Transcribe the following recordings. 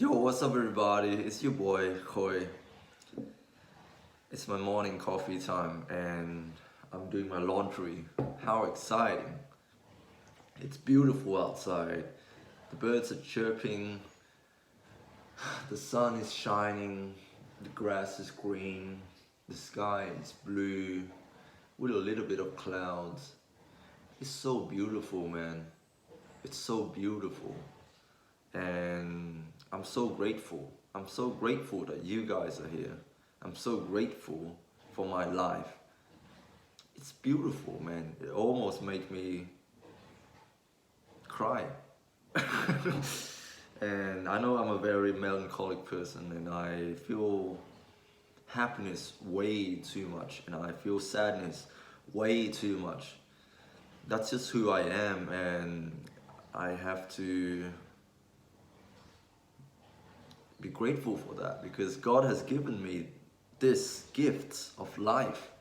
Yo, what's up, everybody? It's your boy, Koi. It's my morning coffee time and I'm doing my laundry. How exciting! It's beautiful outside. The birds are chirping, the sun is shining, the grass is green, the sky is blue with a little bit of clouds. It's so beautiful, man. It's so beautiful. And I'm so grateful. I'm so grateful that you guys are here. I'm so grateful for my life. It's beautiful, man. It almost makes me cry. And I know I'm a very melancholic person and I feel happiness way too much and I feel sadness way too much. That's just who I am, and I have to be grateful for that because God has given me this gift of life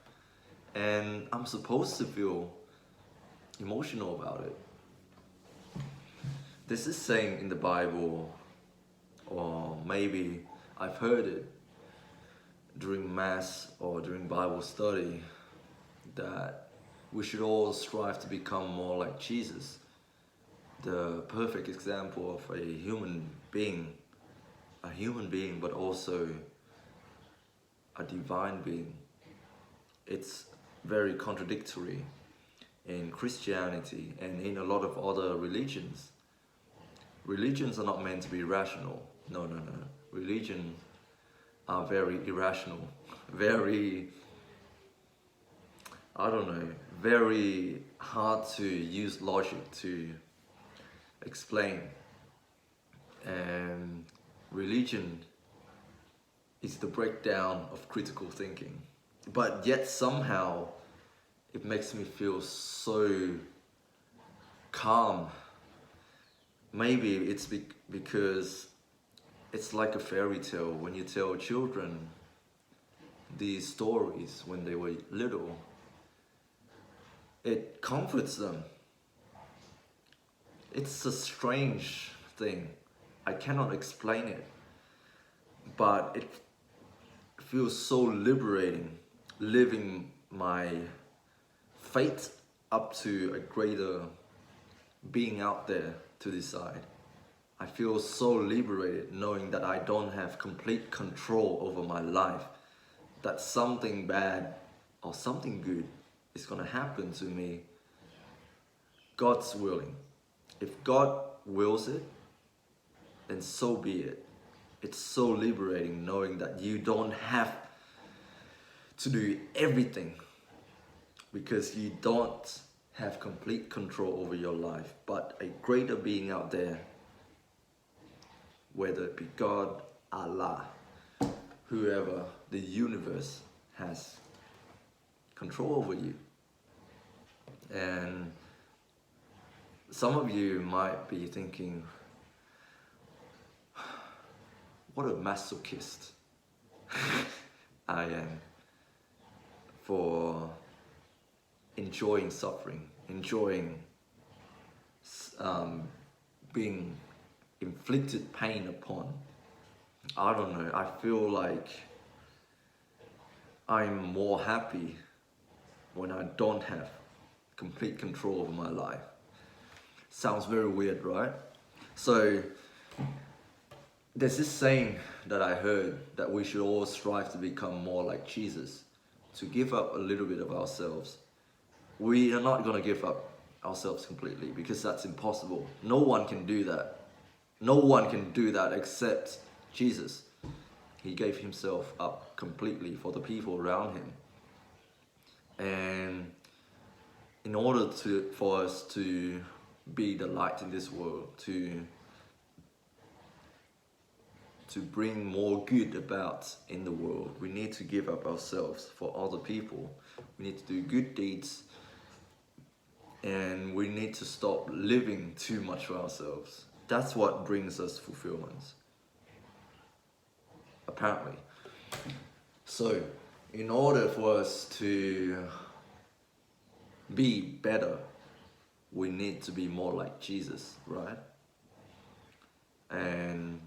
and I'm supposed to feel emotional about it. This is saying in the Bible, or maybe I've heard it during Mass or during Bible study, that we should all strive to become more like Jesus, the perfect example of a human being, but also a divine being. It's very contradictory in Christianity and in a lot of other religions. Religions are not meant to be rational. No. Religions are very irrational, very, I don't know, very hard to use logic to explain. And religion is the breakdown of critical thinking. But yet somehow it makes me feel so calm. Maybe it's because it's like a fairy tale. When you tell children these stories when they were little, it comforts them. It's a strange thing. I cannot explain it, but it feels so liberating, living my fate up to a greater being out there to decide. I feel so liberated knowing that I don't have complete control over my life, that something bad or something good is gonna happen to me. God's willing. If God wills it, then so be it. It's so liberating knowing that you don't have to do everything because you don't have complete control over your life, but a greater being out there, whether it be God, Allah, whoever, the universe has control over you. And some of you might be thinking, what a masochist I am for enjoying suffering, enjoying being inflicted pain upon. I don't know, I feel like I'm more happy when I don't have complete control over my life. Sounds very weird, right? So there's this saying that I heard that we should all strive to become more like Jesus, to give up a little bit of ourselves. We are not going to give up ourselves completely because that's impossible. No one can do that. No one can do that except Jesus. He gave himself up completely for the people around him. And in order for us to be the light in this world, to bring more good about in the world, we need to give up ourselves for other people. We need to do good deeds, and we need to stop living too much for ourselves. That's what brings us fulfillment, apparently. So, in order for us to be better, we need to be more like Jesus, right? And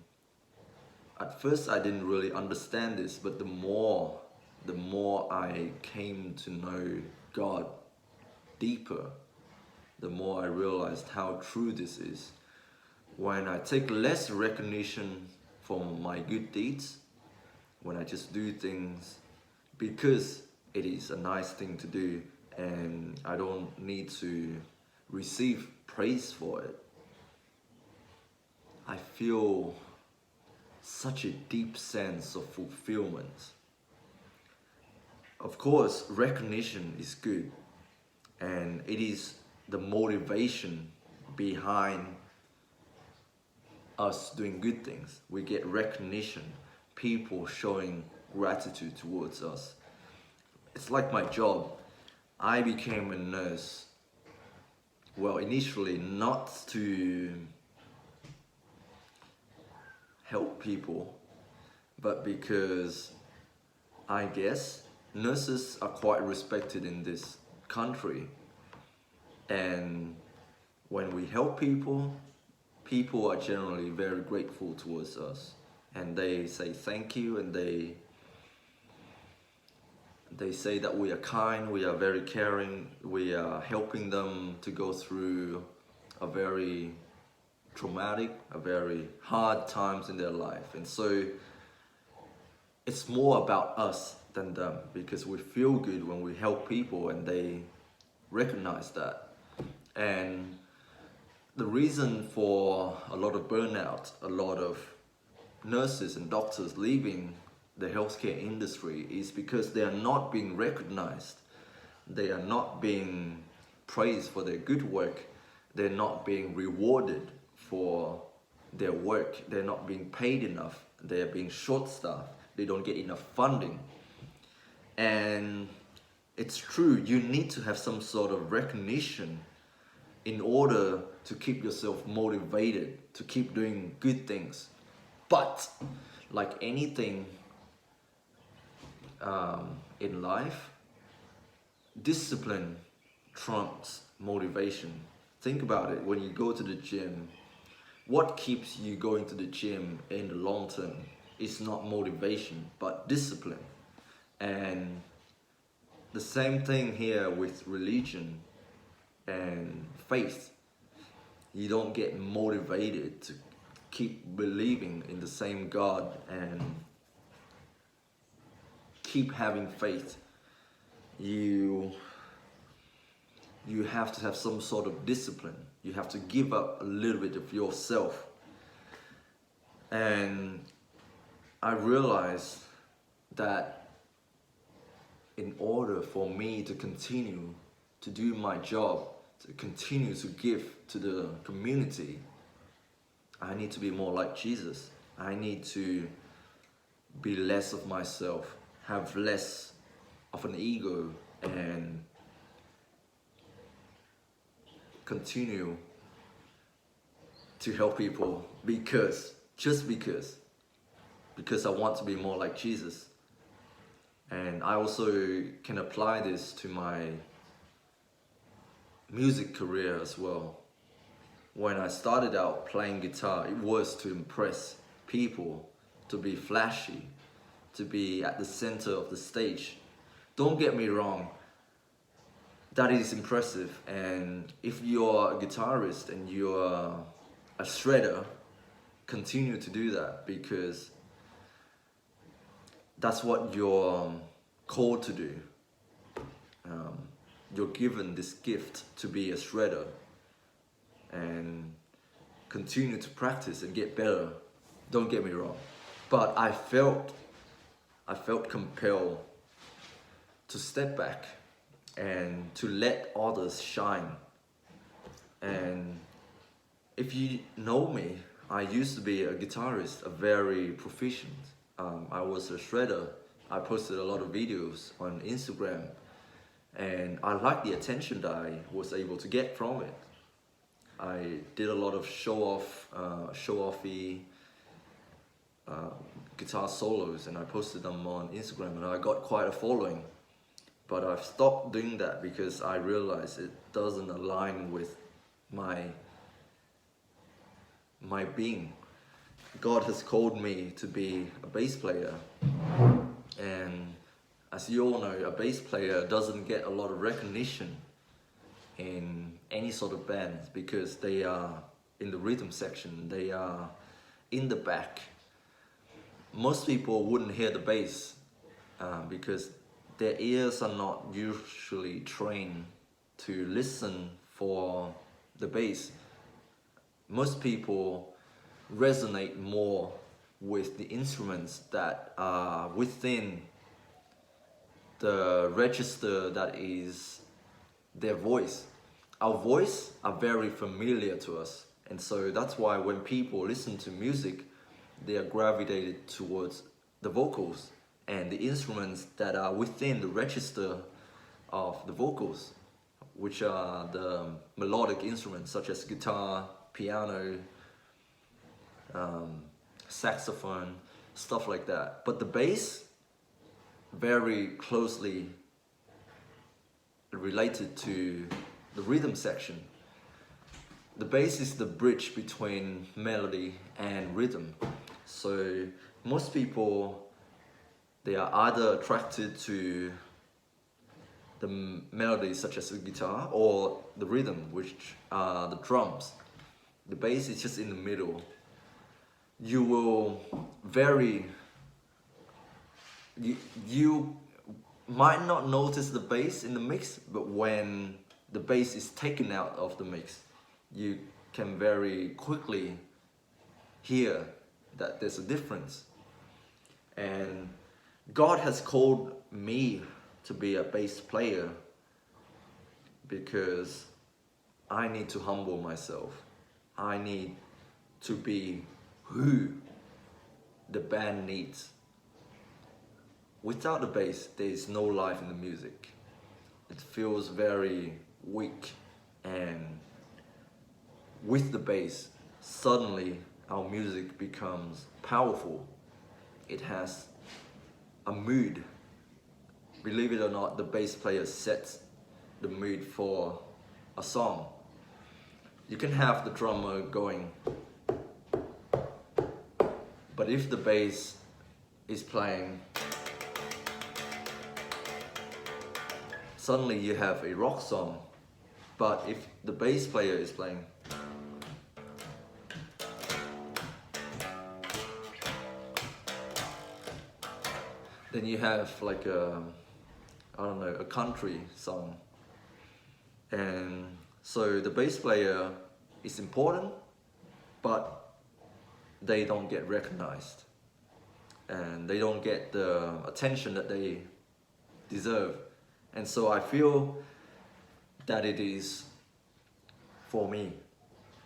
first I didn't really understand this, but the more I came to know God deeper, the more I realized how true this is. When I take less recognition from my good deeds, when I just do things because it is a nice thing to do and I don't need to receive praise for it, I feel such a deep sense of fulfillment. Of course, recognition is good, and it is the motivation behind us doing good things. We get recognition, people showing gratitude towards us. It's like my job. I became a nurse, well, initially not to help people, but because I guess nurses are quite respected in this country, and when we help people, people are generally very grateful towards us, and they say thank you, and they say that we are kind, we are very caring, we are helping them to go through a very traumatic, a very hard times in their life. And so it's more about us than them, because we feel good when we help people and they recognize that. And the reason for a lot of burnout, a lot of nurses and doctors leaving the healthcare industry is because they are not being recognized. They are not being praised for their good work. They're not being rewarded for their work. They're not being paid enough. They're being short-staffed. They don't get enough funding. And it's true, you need to have some sort of recognition in order to keep yourself motivated, to keep doing good things. But like anything in life, discipline trumps motivation. Think about it. When you go to the gym, what keeps you going to the gym in the long term? It's not motivation, but discipline. And the same thing here with religion and faith. You don't get motivated to keep believing in the same God and keep having faith. You have to have some sort of discipline. You have to give up a little bit of yourself. And I realized that in order for me to continue to do my job, to continue to give to the community, I need to be more like Jesus. I need to be less of myself, have less of an ego, and continue to help people just because I want to be more like Jesus. And I also can apply this to my music career as well. When I started out playing guitar, it was to impress people, to be flashy, to be at the center of the stage. Don't get me wrong, that is impressive. And if you're a guitarist and you're a shredder, continue to do that, because that's what you're called to do. You're given this gift to be a shredder, and continue to practice and get better. Don't get me wrong, but I felt compelled to step back and to let others shine. And if you know me, I used to be a guitarist, a very proficient. I was a shredder. I posted a lot of videos on Instagram, and I liked the attention that I was able to get from it. I did a lot of show-offy guitar solos, and I posted them on Instagram, and I got quite a following. But I've stopped doing that because I realized it doesn't align with my being. God has called me to be a bass player, and as you all know, a bass player doesn't get a lot of recognition in any sort of band because they are in the rhythm section, they are in the back. Most people wouldn't hear the bass because their ears are not usually trained to listen for the bass. Most people resonate more with the instruments that are within the register that is their voice. Our voice are very familiar to us, and so that's why when people listen to music, they are gravitated towards the vocals and the instruments that are within the register of the vocals, which are the melodic instruments such as guitar, piano, saxophone, stuff like that. But the bass, very closely related to the rhythm section. The bass is the bridge between melody and rhythm. So most people, they are either attracted to the melody such as the guitar or the rhythm, which are the drums. The bass is just in the middle. You will you might not notice the bass in the mix, but when the bass is taken out of the mix, you can very quickly hear that there's a difference. And God has called me to be a bass player because I need to humble myself. I need to be who the band needs. Without the bass, there is no life in the music. It feels very weak, and with the bass, suddenly our music becomes powerful. It has a mood. Believe it or not, the bass player sets the mood for a song. You can have the drummer going, but if the bass is playing, suddenly you have a rock song. But if the bass player is playing, then you have like a country song. And so the bass player is important, but they don't get recognized. And they don't get the attention that they deserve. And so I feel that it is for me.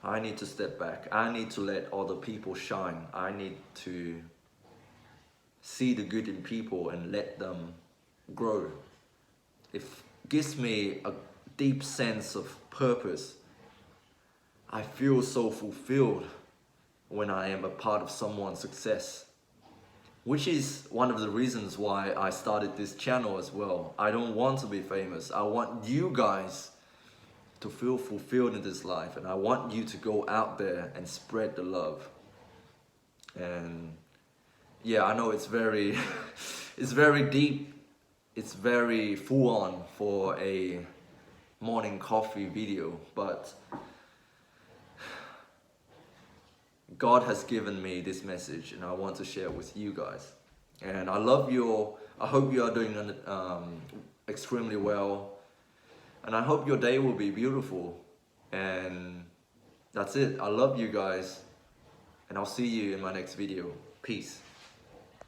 I need to step back. I need to let other people shine. I need to see the good in people and let them grow. It gives me a deep sense of purpose. I feel so fulfilled when I am a part of someone's success, which is one of the reasons why I started this channel as well. I don't want to be famous. I want you guys to feel fulfilled in this life, and I want you to go out there and spread the love. And yeah, I know it's very it's very deep, it's very full on for a morning coffee video, but God has given me this message and I want to share it with you guys. And I hope you are doing extremely well, and I hope your day will be beautiful. And that's it. I love you guys, and I'll see you in my next video. Peace.